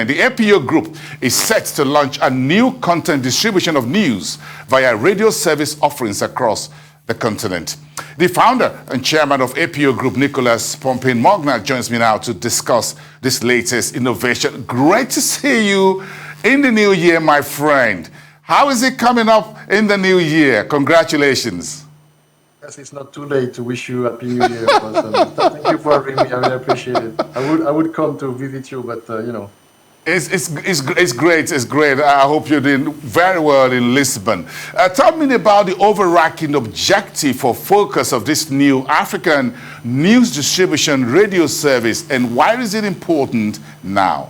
And the APO Group is set to launch a new content distribution of news via radio service offerings across the continent. The founder and chairman of APO Group, Nicolas Pompigne-Mognard, joins me now to discuss this latest innovation. Great to see you in the new year, my friend. How is it coming up in the new year? Congratulations. Yes, it's not too late to wish you a Happy New Year. Thank you for having me. I really appreciate it. I would come to visit you, but you know. It's great. It's great. I hope you're doing very well in Lisbon. Tell me about the overarching objective or focus of this new African news distribution radio service, and why is it important now?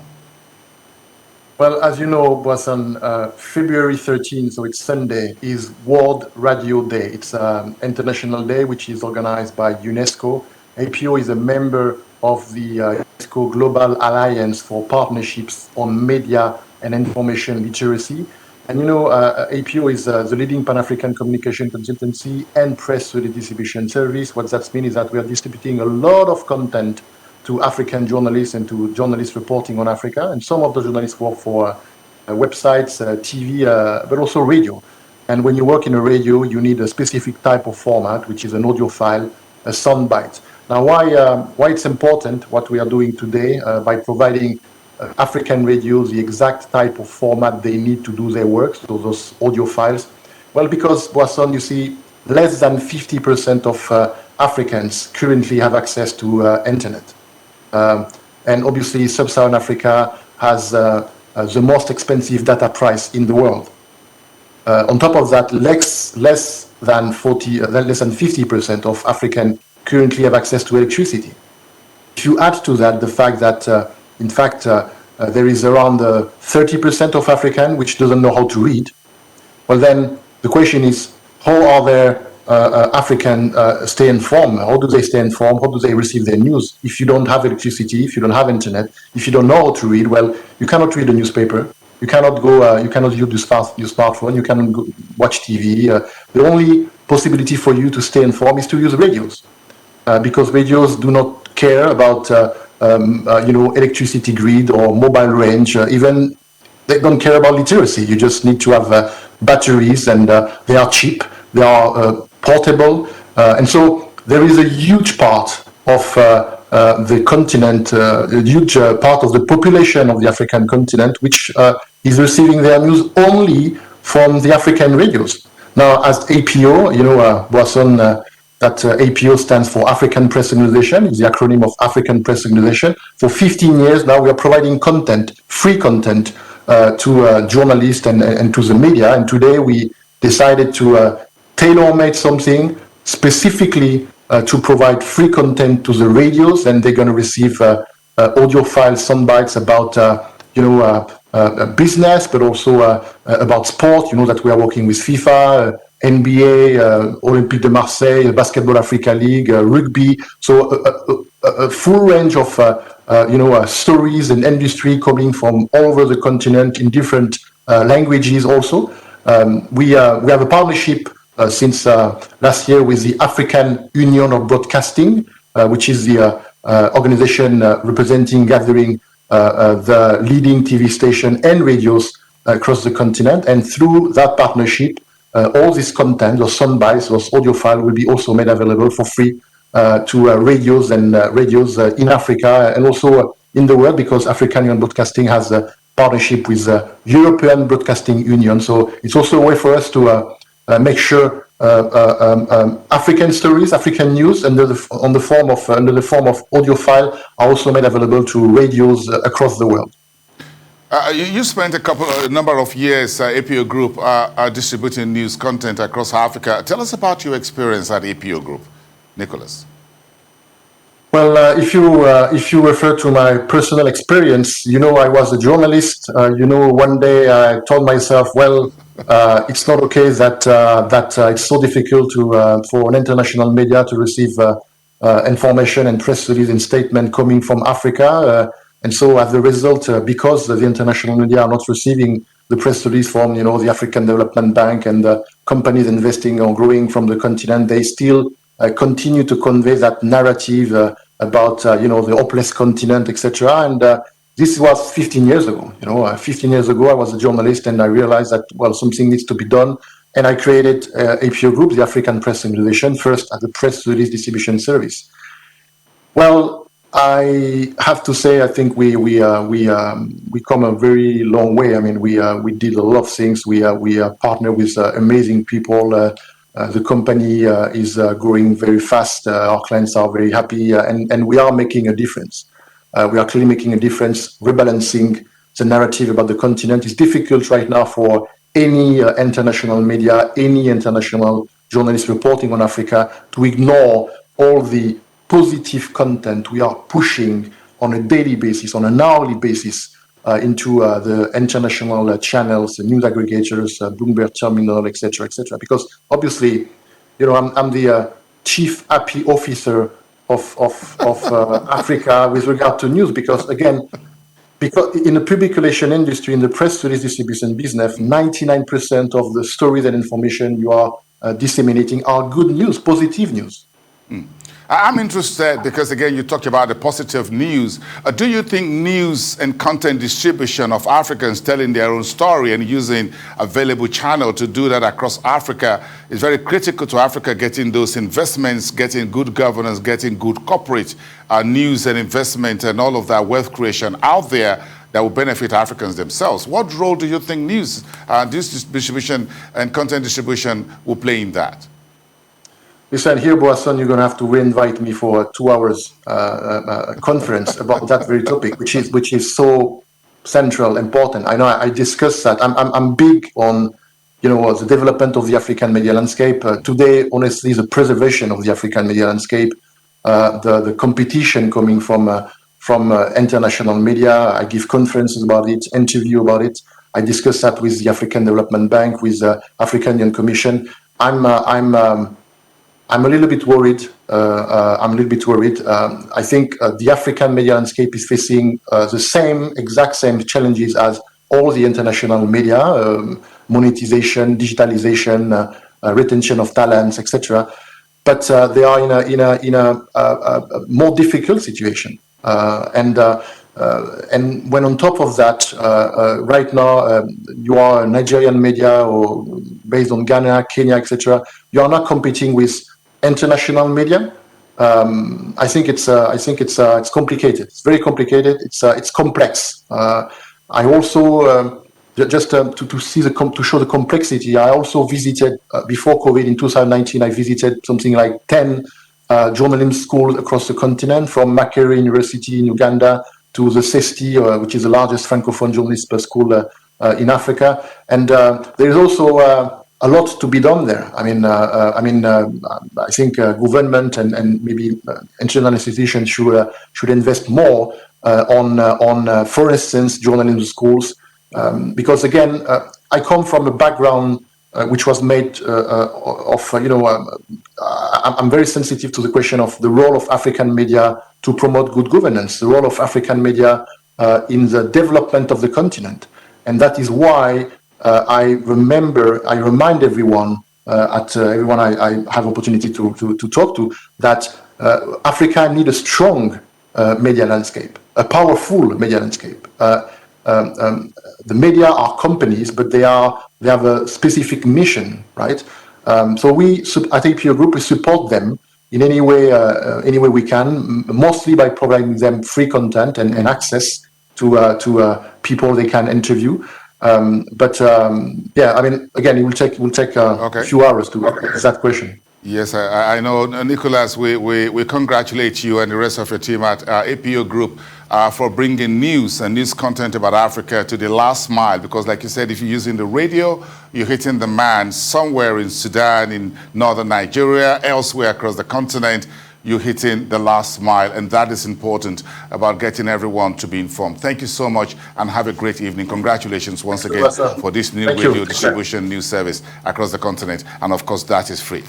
Well, as you know, Boisson, February 13th, so it's Sunday, is World Radio Day. It's an international day which is organized by UNESCO. APO is a member of the UNESCO Global Alliance for Partnerships on Media and Information Literacy. And you know, APO is the leading Pan-African communication consultancy and press radio distribution service. What that means is that we are distributing a lot of content to African journalists and to journalists reporting on Africa. And some of the journalists work for websites, TV, but also radio. And when you work in a radio, you need a specific type of format, which is an audio file, a soundbite. Now, why it's important, what we are doing today, by providing African radios the exact type of format they need to do their work, so those audio files. Well, because, Boisson, you see, less than 50% of Africans currently have access to internet. And obviously, Sub-Saharan Africa has the most expensive data price in the world. On top of that, less than 50% of African currently have access to electricity. If you add to that the fact that, in fact, there is around 30% of African which doesn't know how to read, well, then the question is, how are their African stay informed? How do they stay informed? How do they receive their news? If you don't have electricity, if you don't have internet, if you don't know how to read, well, you cannot read a newspaper. You cannot go. You cannot use your smartphone. You cannot go watch TV. The only possibility for you to stay informed is to use radios, because radios do not care about electricity grid or mobile range. Even they don't care about literacy. You just need to have batteries, and they are cheap. They are portable, and so there is a huge part of the continent, a huge part of the population of the African continent, which is receiving their news only from the African radios. Now, as APO, you know, Boisson, that APO stands for African Press Organization. It's the acronym of African Press Organization. For 15 years now, we are providing content, free content, to journalists and to the media. And today we decided to tailor-made something specifically to provide free content to the radios, and they're going to receive audio files, soundbites about business, but also about sport. You know that we are working with FIFA, NBA, Olympique de Marseille, Basketball Africa League, rugby. So a full range of stories and industry coming from all over the continent in different languages. Also, we have a partnership since last year with the African Union of Broadcasting, which is the organization gathering the leading TV station and radios across the continent. And through that partnership, all this content, those soundbites, those audio files will be also made available for free to radios and radios in Africa and also in the world, because African Union Broadcasting has a partnership with the European Broadcasting Union. So it's also a way for us to make sure African stories, African news, under the form of audio file are also made available to radios across the world. You spent a number of years, APO Group, distributing news content across Africa. Tell us about your experience at APO Group, Nicolas. Well, if you refer to my personal experience, you know, I was a journalist. One day I told myself, well, it's not okay that it's so difficult for an international media to receive information and press release and statement coming from Africa. And so as a result, because the international media are not receiving the press release from, the African Development Bank and the companies investing or growing from the continent, they still continue to convey that narrative about, the hopeless continent, etc. And this was 15 years ago. 15 years ago, I was a journalist, and I realized that, well, something needs to be done. And I created APO Group, the African Press Division, first as a press release distribution service. Well, I have to say, I think we come a very long way. I mean, we did a lot of things. We partner with amazing people. The company is growing very fast. Our clients are very happy, and we are making a difference. We are clearly making a difference, rebalancing the narrative about the continent. It's difficult right now for any international media, any international journalist reporting on Africa to ignore all the positive content we are pushing on a daily basis, on an hourly basis, into the international channels, the news aggregators, Bloomberg Terminal, etc., etc. Because obviously, I'm the chief API officer of Africa with regard to news, because again, because in the public relation industry, in the press release distribution business, 99% of the stories and information you are disseminating are good news, positive news. I'm interested because, again, you talked about the positive news. Do you think news and content distribution of Africans telling their own story and using available channel to do that across Africa is very critical to Africa getting those investments, getting good governance, getting good corporate news and investment and all of that wealth creation out there that will benefit Africans themselves? What role do you think news, distribution and content distribution will play in that? Listen, here, Boisson, you're going to have to re-invite me for a 2 hours conference about that very topic, which is so central, important. I know I discussed that. I'm big on, the development of the African media landscape. Today, honestly, the preservation of the African media landscape, the competition coming from international media. I give conferences about it, interview about it. I discuss that with the African Development Bank, with the African Union Commission. I'm a little bit worried. I think the African media landscape is facing the exact same challenges as all the international media: monetization, digitalization, retention of talents, etc. But they are in a more difficult situation. And when on top of that, right now you are a Nigerian media or based on Ghana, Kenya, etc. You are not competing with international media. I think it's complicated. It's very complicated. It's complex. I also just to show the complexity. I also visited before COVID in 2019. I visited something like 10 journalism schools across the continent, from Makerere University in Uganda to the CESTI, which is the largest francophone journalism school in Africa. And there is also a lot to be done there. I think government and maybe international institutions should invest more on, for instance, journalism schools, because again, I come from a background which was made I'm very sensitive to the question of the role of African media to promote good governance, the role of African media in the development of the continent, and that is why. I remind everyone, everyone I have opportunity to talk to, that Africa needs a strong media landscape, a powerful media landscape. The media are companies, but they have a specific mission, right? So we at APO Group, we support them in any way we can, mostly by providing them free content and access to people they can interview. Again, it will take a few hours to answer that question. Yes, I know, Nicolas. We congratulate you and the rest of your team at APO Group for bringing news and news content about Africa to the last mile. Because, like you said, if you're using the radio, you're hitting the man somewhere in Sudan, in northern Nigeria, elsewhere across the continent. You're hitting the last mile, and that is important about getting everyone to be informed. Thank you so much, and have a great evening. Congratulations once again for this new radio distribution news service across the continent, and of course, that is free.